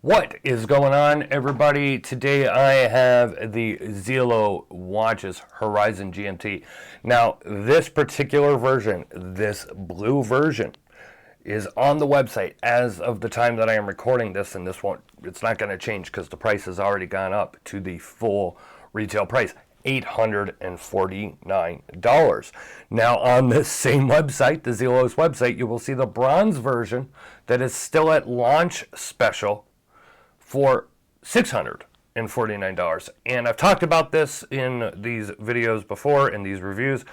What is going on, everybody? Today I have the Zelos watches Horizon GMT. Now, this particular version, this blue version, is on the website as of the time that I am recording this, and it's not going to change because the price has already gone up to the full retail price. $849. Now, on this same website, the Zelos website, you will see the bronze version that is still at launch special for $649. And I've talked about this in these videos before, in these reviews.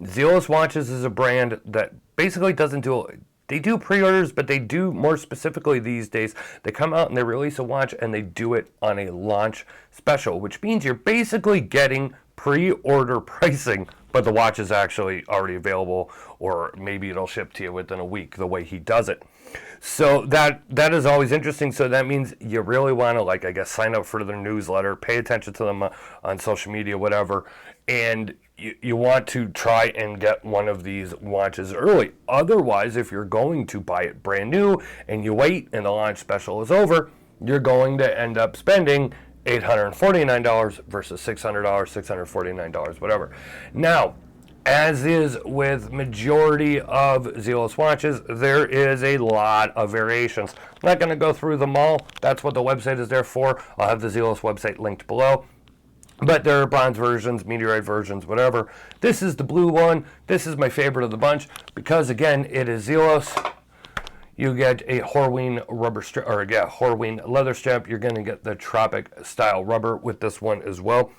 Zelos Watches is a brand that basically doesn't do, they do pre-orders, but they do more specifically these days. They come out and they release a watch and they do it on a launch special, which means you're basically getting pre-order pricing, but the watch is actually already available, or maybe it'll ship to you within a week the way he does it. So that is always interesting. So that means you really want to, sign up for their newsletter, pay attention to them on social media, whatever, and you want to try and get one of these watches early. Otherwise, if you're going to buy it brand new and you wait and the launch special is over, you're going to end up spending $849 versus $600, $649, whatever. Now, as is with majority of Zelos watches, there is a lot of variations. I'm not going to go through them all. That's what the website is there for. I'll have the Zelos website linked below. But there are bronze versions, meteorite versions, whatever. This is the blue one. This is my favorite of the bunch because, again, it is Zelos. You get a Horween rubber strap, Horween leather strap. You're going to get the Tropic style rubber with this one as well.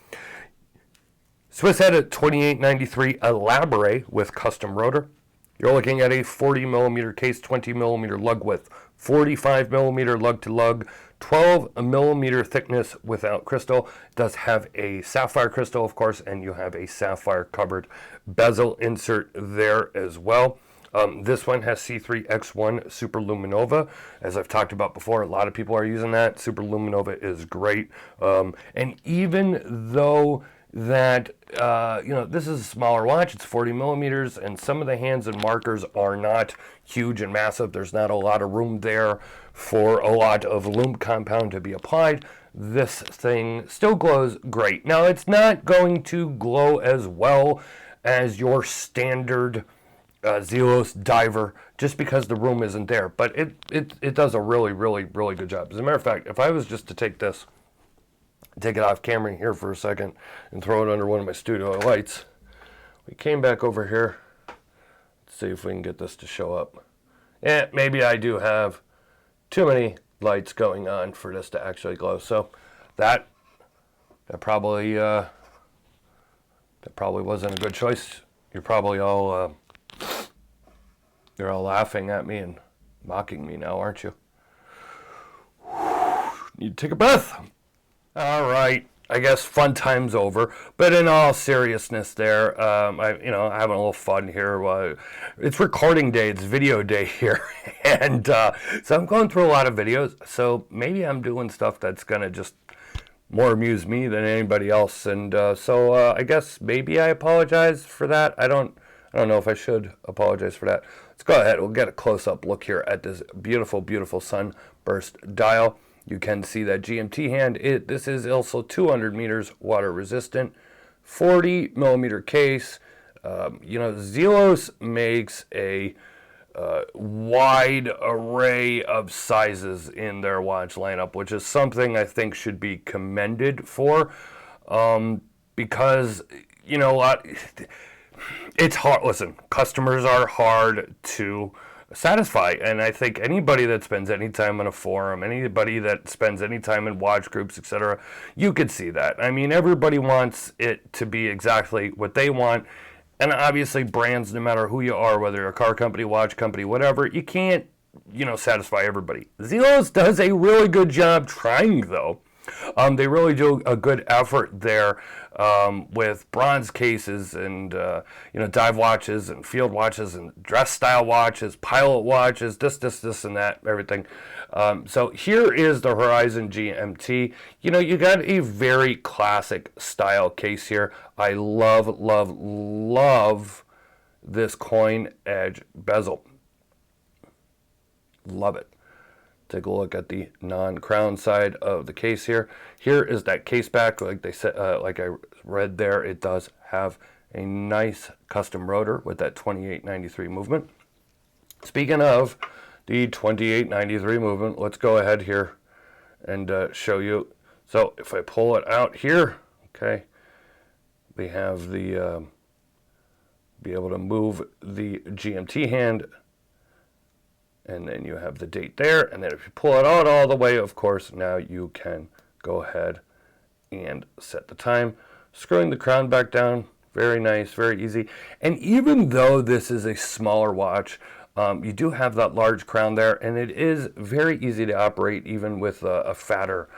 Swiss head at 2893 Elaborate with custom rotor. You're looking at a 40 millimeter case, 20 millimeter lug width, 45 millimeter lug to lug, 12 millimeter thickness without crystal. It does have a sapphire crystal, of course, and you have a sapphire covered bezel insert there as well. This one has C3X1 Superluminova. As I've talked about before, a lot of people are using that. Superluminova is great. And even though that, this is a smaller watch, it's 40 millimeters, and some of the hands and markers are not huge and massive. There's not a lot of room there for a lot of lume compound to be applied. This thing still glows great. Now, it's not going to glow as well as your standard Zelos diver just because the room isn't there, but it does a really, really, really good job. As a matter of fact, if I was just to take it off camera here for a second and throw it under one of my studio lights, we came back over here. Let's see if we can get this to show up. Yeah, maybe I do have too many lights going on for this to actually glow. So that probably wasn't a good choice. You're probably all you're all laughing at me and mocking me now, aren't you? Need to take a breath. All right, I guess fun time's over. But in all seriousness, there, I'm having a little fun here. It's recording day, it's video day here, and so I'm going through a lot of videos. So maybe I'm doing stuff that's gonna just more amuse me than anybody else, and so I guess maybe I apologize for that. I don't know if I should apologize for that. Let's go ahead. We'll get a close-up look here at this beautiful, beautiful sunburst dial. You can see that GMT hand. This is also 200 meters water resistant, 40 millimeter case. Zelos makes a wide array of sizes in their watch lineup, which is something I think should be commended for, because it's hard. Listen, customers are hard to satisfy, and I think anybody that spends any time on a forum, anybody that spends any time in watch groups, etc., you could see that. I mean, everybody wants it to be exactly what they want, and obviously brands, no matter who you are, whether you're a car company, watch company, whatever, you can't, satisfy everybody. Zelos does a really good job trying, though. They really do a good effort there with bronze cases and dive watches and field watches and dress style watches, pilot watches, this and that, everything. So here is the Horizon GMT. You got a very classic style case here. I love, love, love this coin edge bezel. Love it. Take a look at the non-crown side of the case here. Here is that case back, like they said, like I read there. It does have a nice custom rotor with that 2893 movement. Speaking of the 2893 movement, let's go ahead here and show you. So if I pull it out here, okay, we have the be able to move the GMT hand, and then you have the date there, and then if you pull it out all the way, of course, now you can go ahead and set the time. Screwing the crown back down, very nice, very easy. And even though this is a smaller watch, you do have that large crown there, and it is very easy to operate even with a fatter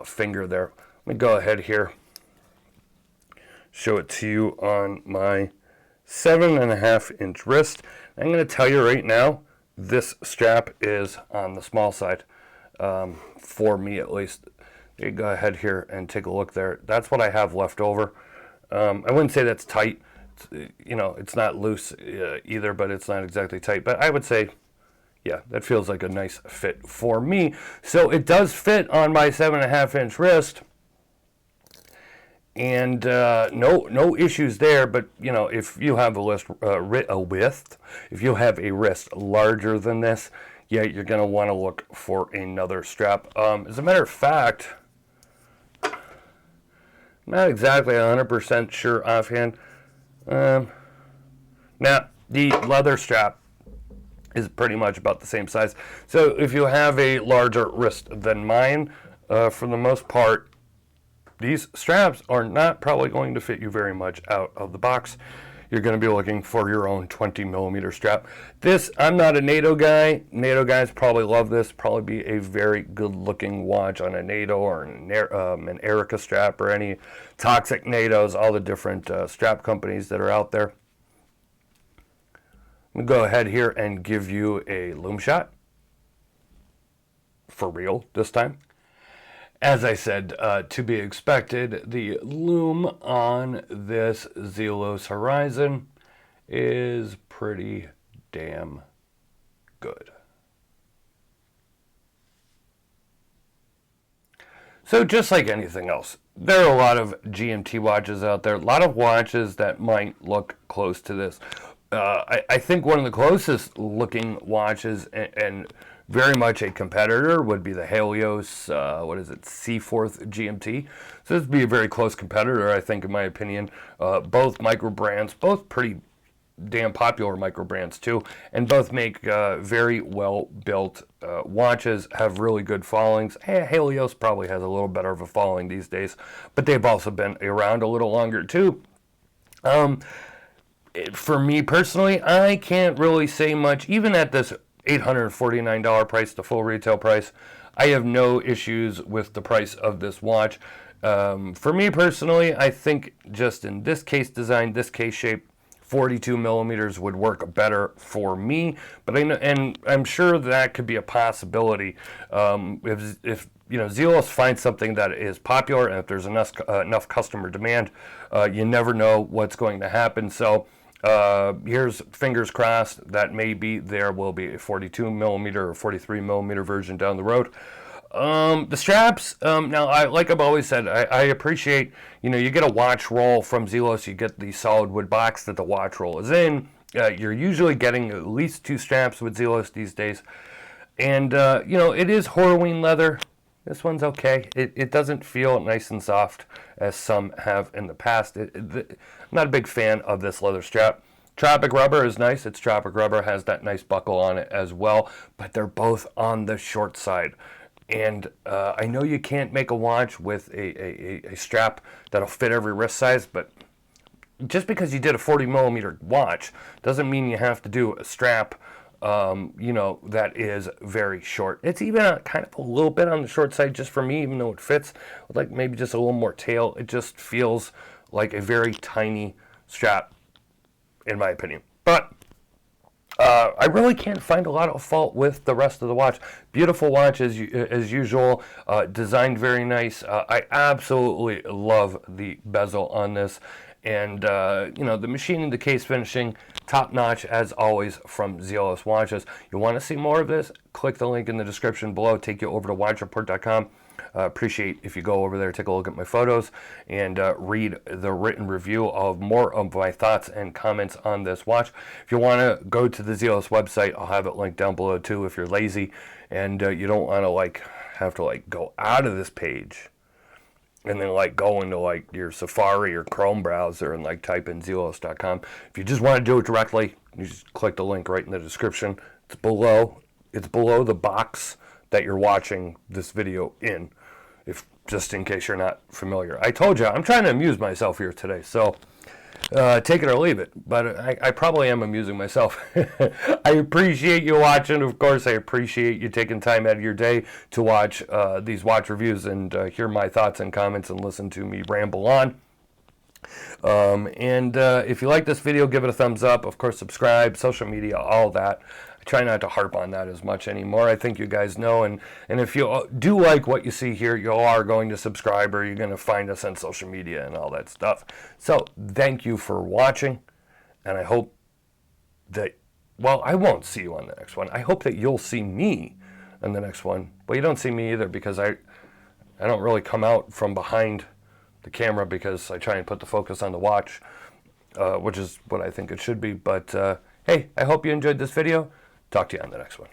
finger there. Let me go ahead here, show it to you on my 7.5-inch wrist. I'm going to tell you right now, this strap is on the small side, for me at least. You go ahead here and take a look there. That's what I have left over. I wouldn't say that's tight. You know, it's not loose either, but it's not exactly tight. But I would say, yeah, that feels like a nice fit for me. So it does fit on my 7.5-inch wrist. And no issues there, but you know, if you have if you have a wrist larger than this, yeah, you're gonna want to look for another strap. As a matter of fact, not exactly 100% sure offhand. Now the leather strap is pretty much about the same size. So if you have a larger wrist than mine, for the most part, these straps are not probably going to fit you very much out of the box. You're going to be looking for your own 20mm strap. This, I'm not a NATO guy. NATO guys probably love this. Probably be a very good looking watch on a NATO or an Erica strap or any toxic NATOs, all the different strap companies that are out there. I'm going to go ahead here and give you a loom shot. For real this time. As I said, to be expected, the loom on this Zelos Horizon is pretty damn good. So just like anything else, there are a lot of GMT watches out there, a lot of watches that might look close to this. I think one of the closest looking watches and very much a competitor would be the Halios, Seaforth GMT. So this would be a very close competitor, I think, in my opinion. Both micro brands, both pretty damn popular micro brands too, and both make very well built watches, have really good followings. Halios probably has a little better of a following these days, but they've also been around a little longer too. For me personally, I can't really say much, even at this $849 price, the full retail price. I have no issues with the price of this watch. For me personally, I think just in this case design, this case shape, 42mm would work better for me. But I know, and I'm sure that could be a possibility if you know, Zelos finds something that is popular, and if there's enough customer demand, you never know what's going to happen. So here's fingers crossed that maybe there will be a 42mm or 43mm version down the road. The straps, now, like I've always said, I appreciate, you know, you get a watch roll from Zelos, you get the solid wood box that the watch roll is in. You're usually getting at least 2 straps with Zelos these days. And, you know, it is Horween leather. This one's okay. It doesn't feel nice and soft as some have in the past. I'm not a big fan of this leather strap. Tropic rubber is nice. It's Tropic rubber, has that nice buckle on it as well, but they're both on the short side. And I know you can't make a watch with a strap that'll fit every wrist size, but just because you did a 40mm watch doesn't mean you have to do a strap you know, that is very short. It's even kind of a little bit on the short side just for me, even though it fits, like maybe just a little more tail. It just feels like a very tiny strap, in my opinion. But I really can't find a lot of fault with the rest of the watch. Beautiful watch as usual, designed very nice. I absolutely love the bezel on this. And, you know, the machining, the case finishing, top notch as always from Zelos Watches. You want to see more of this? Click the link in the description below, take you over to watchreport.com. Appreciate if you go over there, take a look at my photos, and read the written review of more of my thoughts and comments on this watch. If you want to go to the Zelos website, I'll have it linked down below too if you're lazy and you don't want to like have to like go out of this page and then like go into like your Safari or Chrome browser and like type in Zelos.com. If you just want to do it directly, you just click the link right in the description. It's below the box that you're watching this video in, if just in case you're not familiar. I told you, I'm trying to amuse myself here today, so take it or leave it, but I probably am amusing myself. I appreciate you watching. Of course, I appreciate you taking time out of your day to watch these watch reviews and hear my thoughts and comments and listen to me ramble on. If you like this video, give it a thumbs up. Of course, subscribe, social media, all that. I try not to harp on that as much anymore. I think you guys know. And if you do like what you see here, you are going to subscribe or you're going to find us on social media and all that stuff. So thank you for watching. And I hope that, well, I won't see you on the next one. I hope that you'll see me on the next one. But you don't see me either because I don't really come out from behind the camera because I try and put the focus on the watch, which is what I think it should be. But hey, I hope you enjoyed this video. Talk to you on the next one.